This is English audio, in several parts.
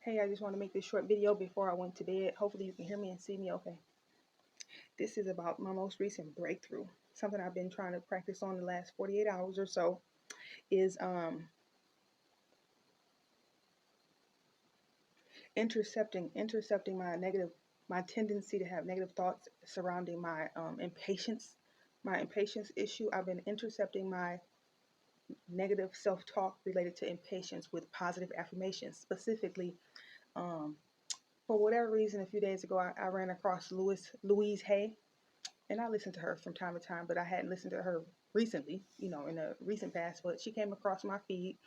Hey, I just want to make this short video before I went to bed. Hopefully you can hear me and see me okay. This is about my most recent breakthrough. Something I've been trying to practice on the last 48 hours or so is intercepting my tendency to have negative thoughts surrounding my impatience issue. I've been intercepting my negative self-talk related to impatience with positive affirmations. Specifically, for whatever reason, a few days ago, I ran across Louise Hay, and I listen to her from time to time, but I hadn't listened to her recently, in the recent past. But she came across my feed,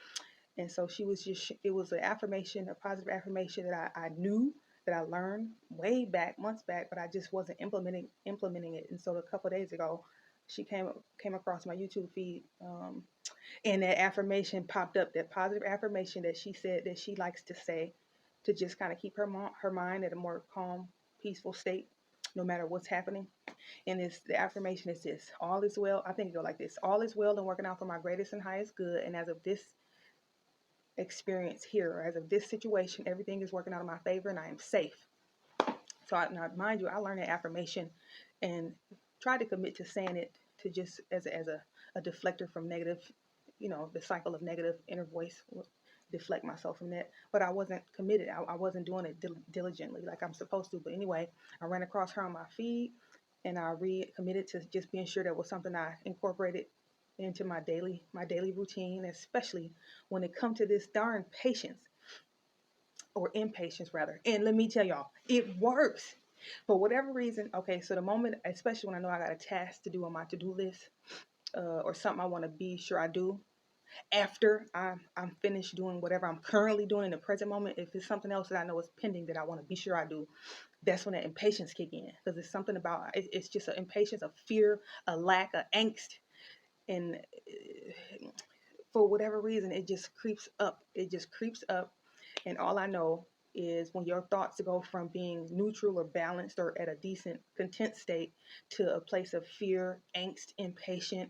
and so it was an affirmation, a positive affirmation that I knew, that I learned way back, months back, but I just wasn't implementing it. And so a couple of days ago, she came across my YouTube feed, and that affirmation popped up, that positive affirmation that she said that she likes to say to just kind of keep her mind at a more calm, peaceful state, no matter what's happening. And the affirmation is this: all is well. I think it go like this: all is well and working out for my greatest and highest good. And as of this experience here, or as of this situation, everything is working out in my favor and I am safe. So now, mind you, I learned that affirmation and tried to commit to saying it, to just as a deflector from negative, the cycle of negative inner voice, deflect myself from that. But I wasn't committed. I wasn't doing it diligently like I'm supposed to. But anyway, I ran across her on my feed, and I committed to just being sure that was something I incorporated into my daily routine, especially when it comes to this darn patience, or impatience rather. And let me tell y'all, it works for whatever reason. Okay, so the moment, especially when I know I got a task to do on my to-do list, or something I want to be sure I do after I'm finished doing whatever I'm currently doing in the present moment. If it's something else that I know is pending that I want to be sure I do, that's when that impatience kick in, because it's something about it's just an impatience, a fear, a lack, of angst, and for whatever reason it just creeps up. And all I know is when your thoughts go from being neutral or balanced or at a decent content state to a place of fear, angst, impatient,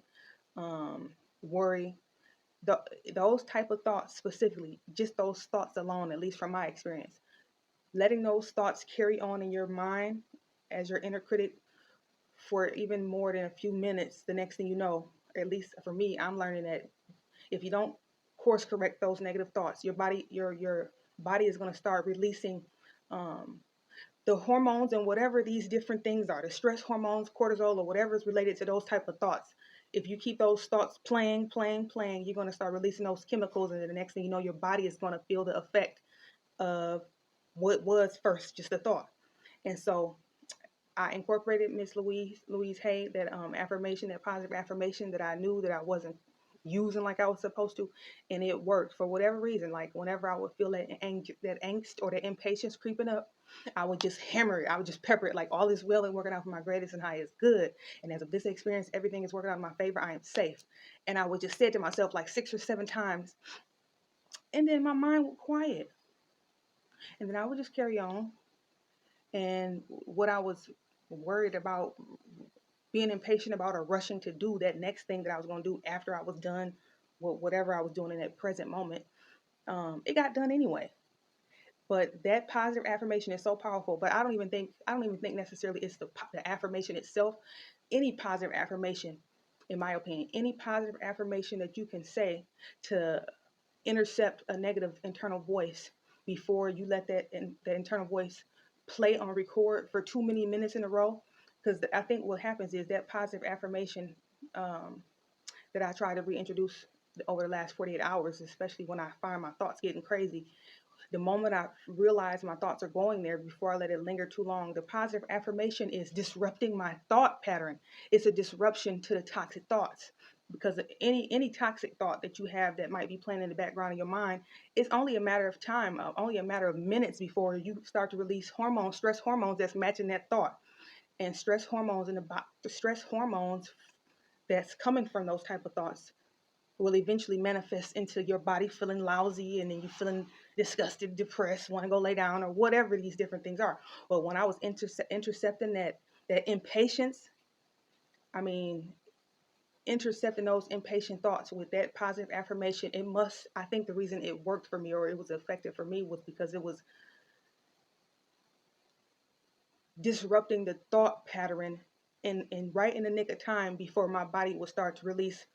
worry, those type of thoughts, specifically just those thoughts alone, at least from my experience, letting those thoughts carry on in your mind as your inner critic for even more than a few minutes, the next thing you know, at least for me, I'm learning that if you don't course correct those negative thoughts, your body is going to start releasing the hormones and whatever these different things are, the stress hormones, cortisol, or whatever is related to those type of thoughts. If you keep those thoughts playing, you're going to start releasing those chemicals, and then the next thing you know, your body is going to feel the effect of what was first just a thought. And so I incorporated Miss Louise Hay, that affirmation, that positive affirmation that I knew that I wasn't using like I was supposed to, and it worked for whatever reason. Like whenever I would feel that angst or that impatience creeping up, I would just hammer it. I would just pepper it like, all is well and working out for my greatest and highest good. And as of this experience, everything is working out in my favor. I am safe. And I would just say it to myself like 6 or 7 times, and then my mind would quiet, and then I would just carry on. And what I was worried about, being impatient about, or rushing to do that next thing that I was going to do after I was done with whatever I was doing in that present moment, it got done anyway. But that positive affirmation is so powerful. But I don't even think necessarily it's the affirmation itself. Any positive affirmation, in my opinion, any positive affirmation that you can say to intercept a negative internal voice before you let the internal voice play on record for too many minutes in a row. Because I think what happens is that positive affirmation that I try to reintroduce over the last 48 hours, especially when I find my thoughts getting crazy, the moment I realize my thoughts are going there, before I let it linger too long, the positive affirmation is disrupting my thought pattern. It's a disruption to the toxic thoughts. Because any toxic thought that you have that might be playing in the background of your mind, it's only a matter of time, only a matter of minutes before you start to release hormones, stress hormones that's matching that thought. And stress hormones the stress hormones that's coming from those type of thoughts will eventually manifest into your body feeling lousy, and then you feeling disgusted, depressed, want to go lay down, or whatever these different things are. But when I was intercepting that impatience, I mean, intercepting those impatient thoughts with that positive affirmation. I think the reason it worked for me, or it was effective for me, was because it was disrupting the thought pattern and right in the nick of time before my body would start to release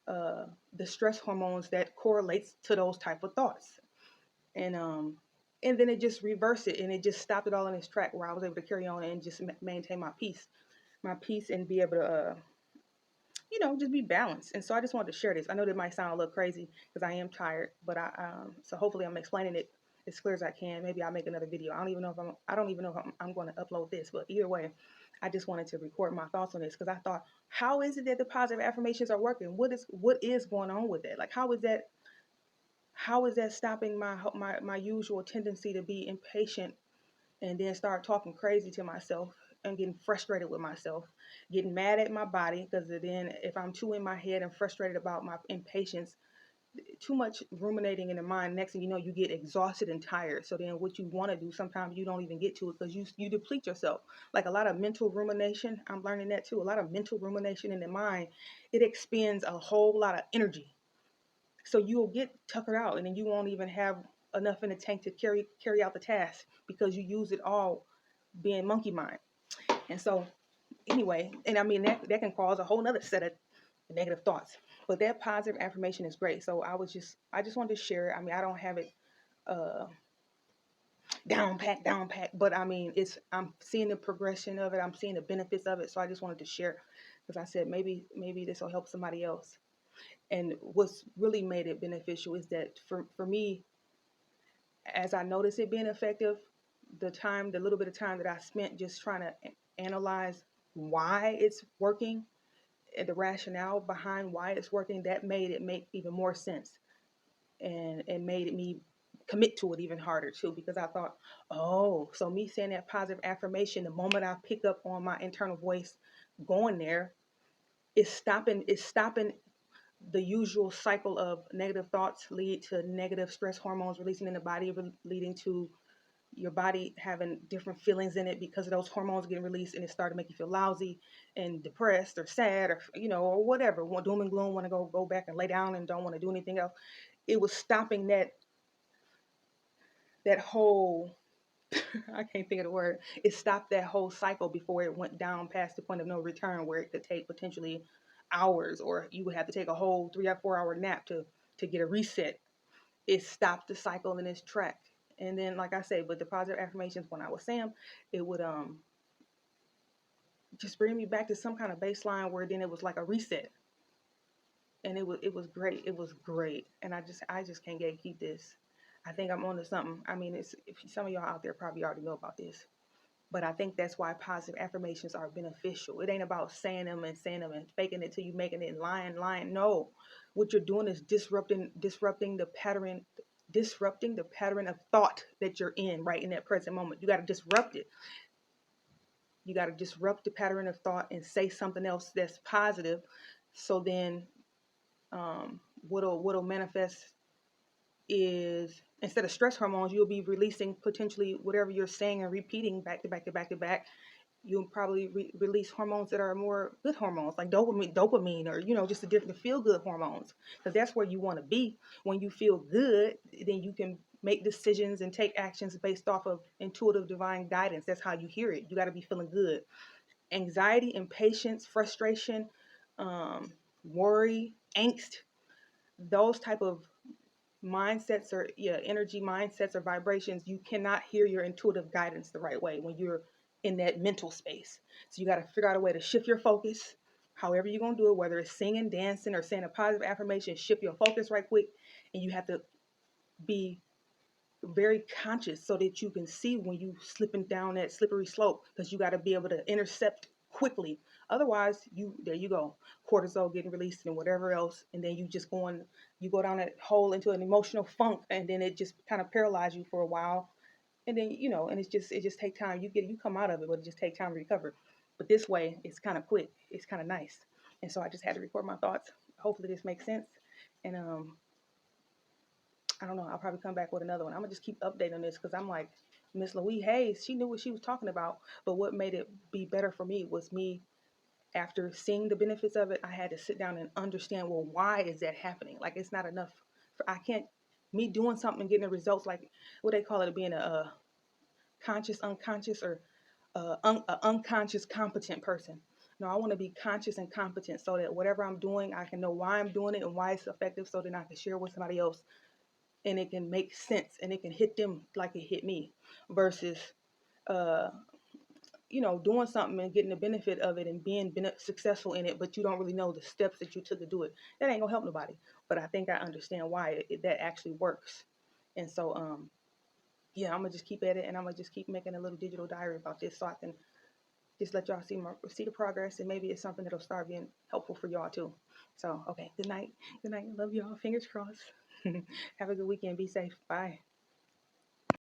the stress hormones that correlates to those type of thoughts. And then it just reversed it, and it just stopped it all in its track, where I was able to carry on and just maintain my peace, and be able to just be balanced. And so I just wanted to share this. I know that might sound a little crazy because I am tired, but so hopefully I'm explaining it as clear as I can. Maybe I'll make another video. I don't even know if I'm going to upload this, but either way, I just wanted to record my thoughts on this, because I thought, how is it that the positive affirmations are working? What is going on with it? Like, how is that stopping my usual tendency to be impatient and then start talking crazy to myself and getting frustrated with myself, getting mad at my body, because then if I'm too in my head and frustrated about my impatience, too much ruminating in the mind, next thing you know, you get exhausted and tired. So then what you want to do, sometimes you don't even get to it, because you deplete yourself. Like a lot of mental rumination, I'm learning that too. A lot of mental rumination in the mind, it expends a whole lot of energy. So you'll get tuckered out, and then you won't even have enough in the tank to carry out the task, because you use it all being monkey mind. And so anyway, and I mean that can cause a whole nother set of negative thoughts. But that positive affirmation is great. So I just wanted to share it. I mean, I don't have it uh down pack, but I mean, I'm seeing the progression of it. I'm seeing the benefits of it. So I just wanted to share, because I said maybe this will help somebody else. And what's really made it beneficial is that for me, as I noticed it being effective, the little bit of time that I spent just trying to analyze why it's working, and the rationale behind why it's working, that made it make even more sense, and it made me commit to it even harder too, because I thought, oh, so me saying that positive affirmation, the moment I pick up on my internal voice going there, it's stopping the usual cycle of negative thoughts lead to negative stress hormones releasing in the body, leading to your body having different feelings in it because of those hormones getting released, and it started to make you feel lousy and depressed or sad, or or whatever, doom and gloom, want to go back and lay down and don't want to do anything else. It was stopping that whole I can't think of the word. It stopped that whole cycle before it went down past the point of no return, where it could take potentially hours, or you would have to take a whole 3 or 4 hour nap to get a reset. It stopped the cycle in its track. And then, like I say, with the positive affirmations, when I was saying, it would just bring me back to some kind of baseline, where then it was like a reset. And it was great. It was great. And I just can't keep this. I think I'm onto something. I mean, if some of y'all out there probably already know about this. But I think that's why positive affirmations are beneficial. It ain't about saying them and faking it till you making it and lying. No, what you're doing is disrupting the pattern of thought that you're in right in that present moment. You got to disrupt it. You got to disrupt the pattern of thought and say something else that's positive. So then, what'll manifest is, instead of stress hormones, you'll be releasing potentially whatever you're saying and repeating back to back to back to back. You'll probably release hormones that are more good hormones, like dopamine, or just the different feel good hormones, because that's where you want to be. When you feel good, then you can make decisions and take actions based off of intuitive divine guidance. That's how you hear it. You got to be feeling good. Anxiety, impatience, frustration, worry, angst, those type of mindsets, or energy mindsets or vibrations, you cannot hear your intuitive guidance the right way when you're in that mental space. So you got to figure out a way to shift your focus, however you're going to do it, whether it's singing, dancing, or saying a positive affirmation. Shift your focus right quick, and you have to be very conscious so that you can see when you slipping down that slippery slope, because you got to be able to intercept quickly. Otherwise, there you go, cortisol getting released and whatever else, and then you go down that hole into an emotional funk, and then it just kind of paralyzes you for a while, and then and it just takes time. You come out of it, but it just takes time to recover. But this way, it's kind of quick. It's kind of nice. And so I just had to record my thoughts. Hopefully this makes sense. And I don't know. I'll probably come back with another one. I'm gonna just keep updating this, because I'm like, Miss Louise Hayes, she knew what she was talking about. But what made it be better for me was me after seeing the benefits of it, I had to sit down and understand, well, why is that happening? Like, it's not enough. I can't, me doing something and getting the results, like what they call it, being a conscious, unconscious, or unconscious, competent person. No, I want to be conscious and competent so that whatever I'm doing, I can know why I'm doing it and why it's effective, so then I can share with somebody else and it can make sense and it can hit them like it hit me, versus uh, doing something and getting the benefit of it and being successful in it, but you don't really know the steps that you took to do it. That ain't gonna help nobody. But I think I understand why that actually works. And so, yeah, I'm gonna just keep at it, and I'm gonna just keep making a little digital diary about this, so I can just let y'all see the progress, and maybe it's something that'll start being helpful for y'all too. So, okay, good night. Good night. Love y'all. Fingers crossed. Have a good weekend. Be safe. Bye.